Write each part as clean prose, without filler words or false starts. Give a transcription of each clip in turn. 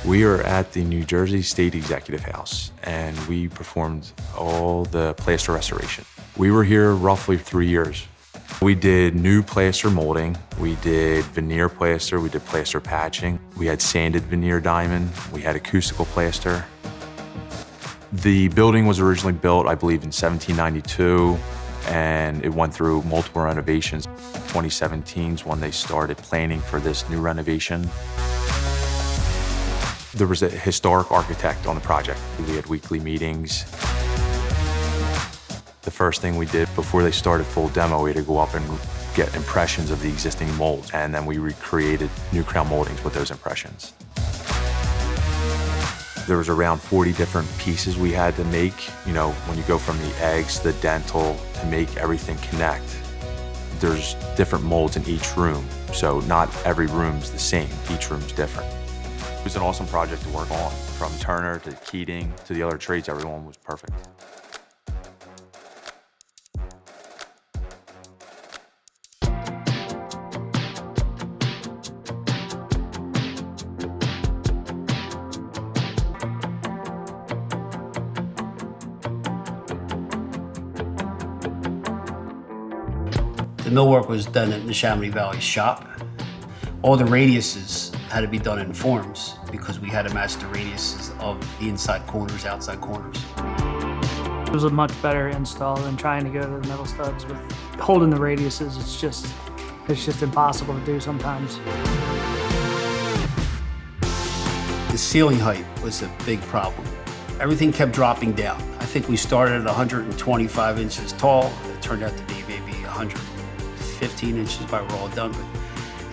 We are at the New Jersey State Executive House, and we performed all the plaster restoration. We were here roughly 3 years. We did new plaster molding, we did veneer plaster, we did plaster patching, we had sanded veneer diamond, we had acoustical plaster. The building was originally built, I believe, in 1792, and it went through multiple renovations. 2017 is when they started planning for this new renovation. There was a historic architect on the project. We had weekly meetings. The first thing we did before they started full demo, we had to go up and get impressions of the existing molds, and then we recreated new crown moldings with those impressions. There was around 40 different pieces we had to make. You know, when you go from the eggs, the dental, to make everything connect, there's different molds in each room, so not every room's the same, each room's different. It was an awesome project to work on. From Turner to Keating to the other trades, everyone was perfect. The millwork was done at Neshaminy Valley's shop. All the radiuses had to be done in forms because we had to match the radiuses of the inside corners, outside corners. It was a much better install than trying to go to the metal studs with holding the radiuses. It's just impossible to do sometimes. The ceiling height was a big problem. Everything kept dropping down. I think we started at 125 inches tall. It turned out to be maybe 115 inches by we're all done. But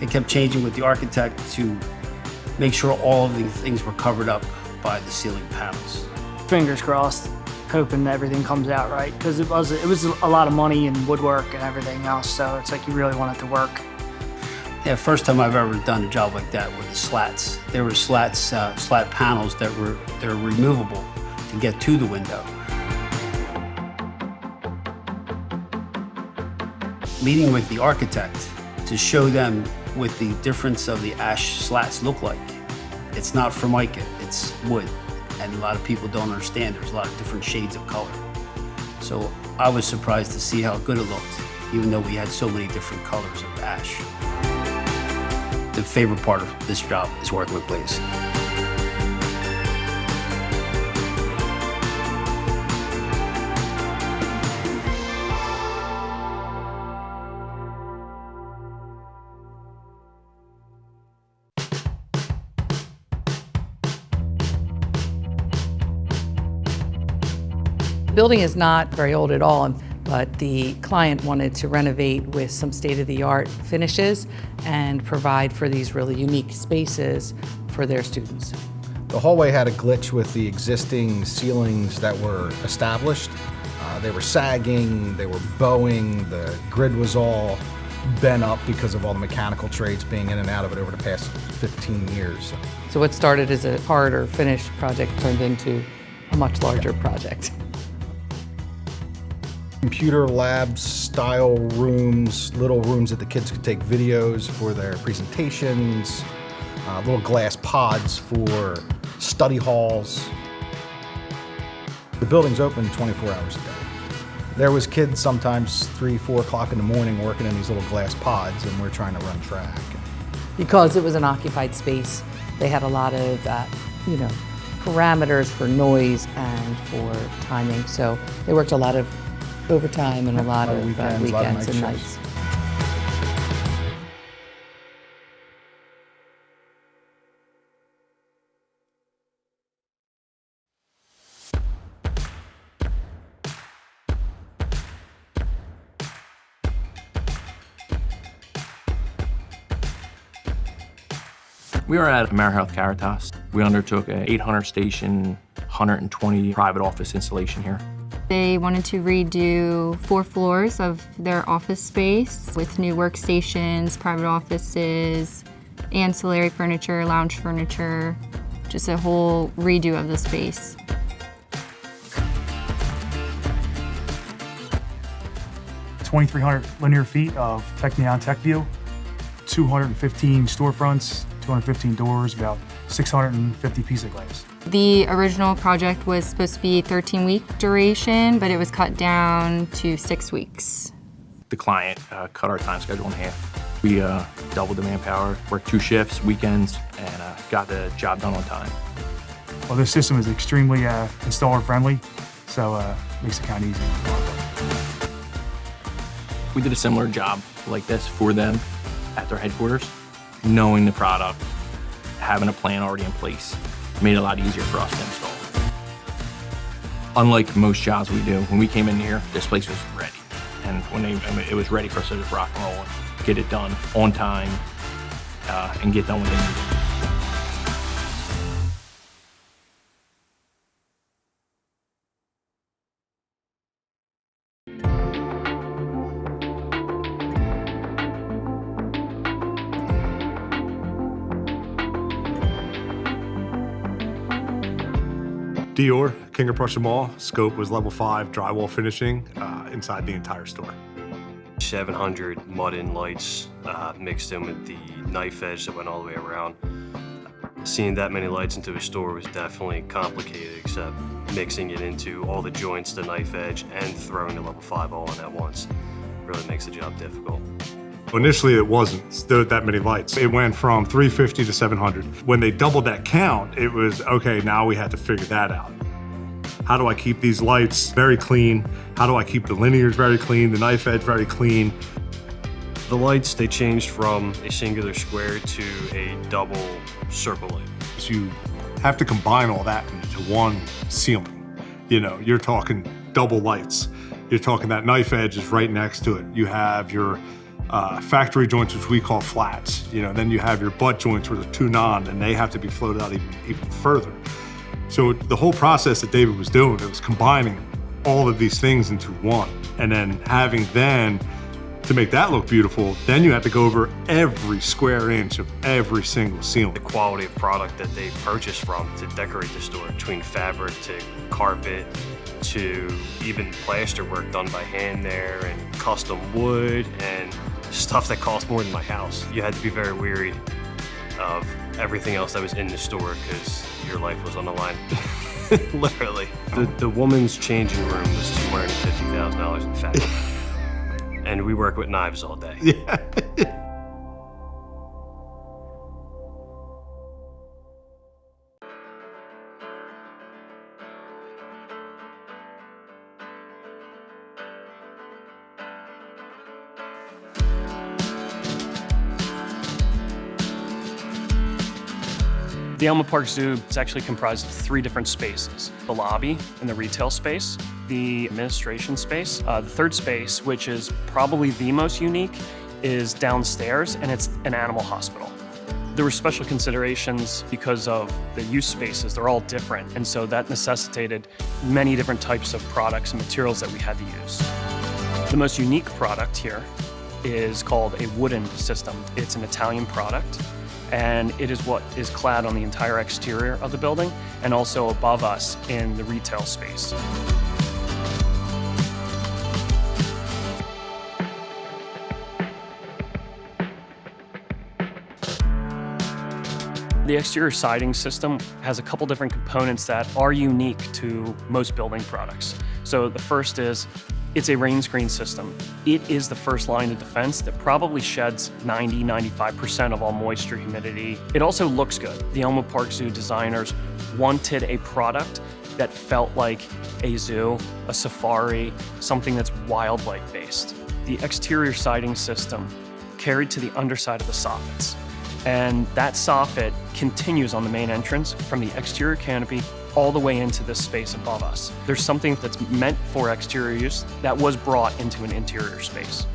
it kept changing with the architect to make sure all of the things were covered up by the ceiling panels. Fingers crossed, hoping everything comes out right, because it was a lot of money in woodwork and everything else, so it's like you really want it to work. Yeah, first time I've ever done a job like that were the slats. There were slats, slat panels that were removable to get to the window. Meeting with the architect to show them what the difference of the ash slats look like. It's not Formica, it's wood. And a lot of people don't understand there's a lot of different shades of color. So I was surprised to see how good it looked, even though we had so many different colors of ash. The favorite part of this job is working with glaze. The building is not very old at all, but the client wanted to renovate with some state-of-the-art finishes and provide for these really unique spaces for their students. The hallway had a glitch with the existing ceilings that were established. They were sagging, they were bowing, the grid was all bent up because of all the mechanical trades being in and out of it over the past 15 years. So what started as a harder finish project turned into a much larger project. Computer labs, style rooms, little rooms that the kids could take videos for their presentations, little glass pods for study halls. The building's open 24 hours a day. There was kids sometimes 3, 4 o'clock in the morning working in these little glass pods, and we're trying to run track. Because it was an occupied space, they had a lot of, parameters for noise and for timing. So they worked a lot of overtime and a lot of weekends and nights. We were at AmeriHealth Caritas. We undertook an 800-station, 120 private office installation here. They wanted to redo 4 floors of their office space with new workstations, private offices, ancillary furniture, lounge furniture, just a whole redo of the space. $2,300 linear feet of Tech Neon Tech View, 215 storefronts, 215 doors, about 650 pieces of glass. The original project was supposed to be 13-week duration, but it was cut down to 6 weeks. The client cut our time schedule in half. We doubled the manpower, worked 2 shifts, weekends, and got the job done on time. Well, this system is extremely installer friendly, so makes it kind of easy. We did a similar job like this for them at their headquarters. Knowing the product, having a plan already in place, made it a lot easier for us to install. Unlike most jobs we do, when we came in here, this place was ready. And it was ready for us to just rock and roll and get it done on time and get done with it. Dior, King of Prussia Mall. Scope was level 5 drywall finishing inside the entire store. 700 mud-in lights mixed in with the knife edge that went all the way around. Seeing that many lights into a store was definitely complicated, except mixing it into all the joints, the knife edge, and throwing the level 5 all in at once really makes the job difficult. Initially, it wasn't that many lights. It went from 350 to 700. When they doubled that count, it was, okay, now we had to figure that out. How do I keep these lights very clean? How do I keep the linears very clean, the knife edge very clean? The lights, they changed from a singular square to a double circle light. So you have to combine all that into one ceiling. You know, you're talking double lights. You're talking that knife edge is right next to it. You have your factory joints, which we call flats. You know, then you have your butt joints where they're too non, and they have to be floated out even further. So the whole process that David was doing, it was combining all of these things into one, and then having to make that look beautiful, then you have to go over every square inch of every single ceiling. The quality of product that they purchased from to decorate the store, between fabric to carpet to even plaster work done by hand there, and custom wood and stuff that cost more than my house. You had to be very weary of everything else that was in the store because your life was on the line, literally. The woman's changing room was $250,000 in fabric. And we work with knives all day. Yeah. The Elmwood Park Zoo is actually comprised of 3 different spaces: the lobby and the retail space, the administration space. The third space, which is probably the most unique, is downstairs, and it's an animal hospital. There were special considerations because of the use spaces. They're all different, and so that necessitated many different types of products and materials that we had to use. The most unique product here is called a wooden system. It's an Italian product, and it is what is clad on the entire exterior of the building and also above us in the retail space. The exterior siding system has a couple different components that are unique to most building products. So the first is, it's a rain screen system. It is the first line of defense that probably sheds 90–95% of all moisture, humidity. It also looks good. The Elmwood Park Zoo designers wanted a product that felt like a zoo, a safari, something that's wildlife based. The exterior siding system carried to the underside of the soffits. And that soffit continues on the main entrance from the exterior canopy all the way into this space above us. There's something that's meant for exterior use that was brought into an interior space.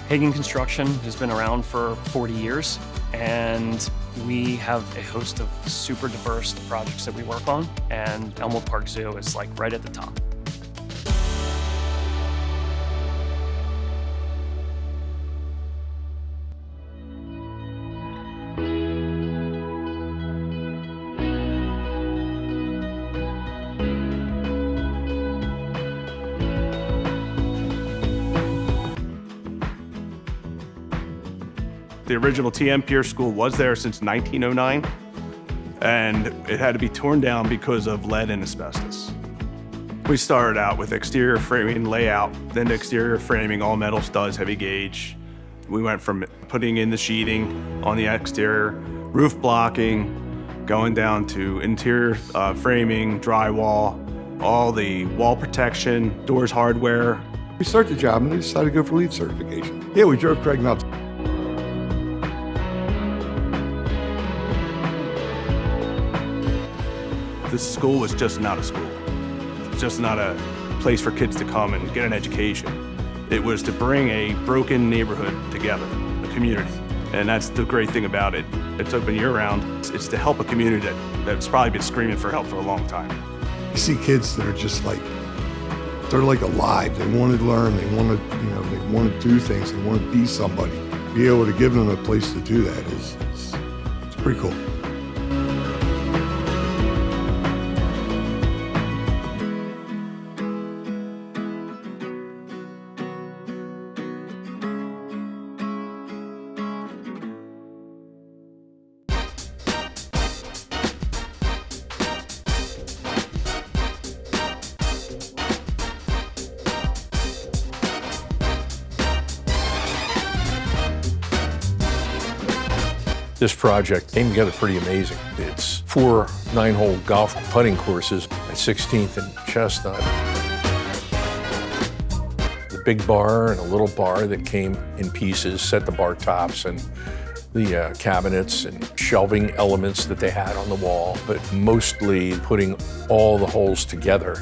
Hagen Construction has been around for 40 years, and we have a host of super diverse projects that we work on, and Elmwood Park Zoo is like right at the top. The original TM Pierce School was there since 1909. and it had to be torn down because of lead and asbestos. We started out with exterior framing layout, then to exterior framing, all metal studs, heavy gauge. We went from putting in the sheething on the exterior, roof blocking, going down to interior framing, drywall, all the wall protection, doors hardware. We started the job and we decided to go for LEED certification. Yeah, we drove Craig nuts. This school was just not a school. It's just not a place for kids to come and get an education. It was to bring a broken neighborhood together, a community. And that's the great thing about it. It's open year-round. It's to help a community that's probably been screaming for help for a long time. You see kids that are just like, they're like alive. They want to learn. They want to, they want to do things. They want to be somebody. Be able to give them a place to do that it's pretty cool. This project came together pretty amazing. It's 4 9-hole golf putting courses at 16th and Chestnut. The big bar and a little bar that came in pieces, set the bar tops and the cabinets and shelving elements that they had on the wall, but mostly putting all the holes together.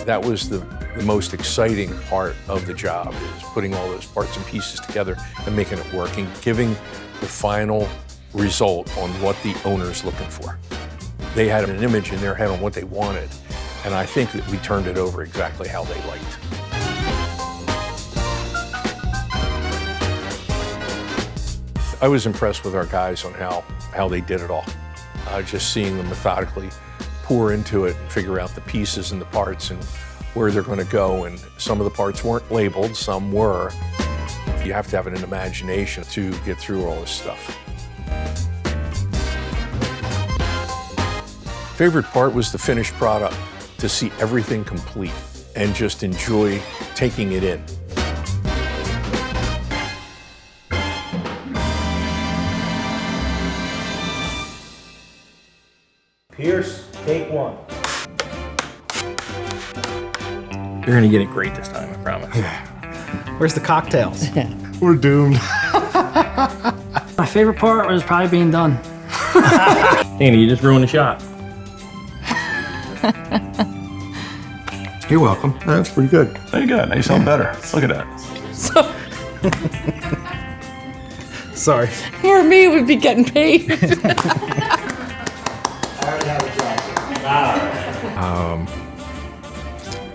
That was the most exciting part of the job, is putting all those parts and pieces together and making it work and giving the final result on what the owner's looking for. They had an image in their head on what they wanted, and I think that we turned it over exactly how they liked. I was impressed with our guys on how they did it all. Just seeing them methodically pour into it and figure out the pieces and the parts and where they're going to go, and some of the parts weren't labeled, some were. You have to have an imagination to get through all this stuff. Favorite part was the finished product, to see everything complete and just enjoy taking it in. Pierce, take one. You're gonna get it great this time, I promise. Where's the cocktails? We're doomed. My favorite part was probably being done. Andy, you just ruined the shot. You're welcome. That's pretty good. There you go. Now you sound better. Look at that. Sorry. For me, it would be getting paid.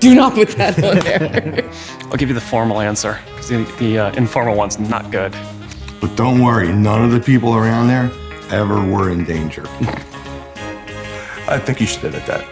Do not put that on there. I'll give you the formal answer, because the informal one's not good. But don't worry, none of the people around there ever were in danger. I think you should edit that.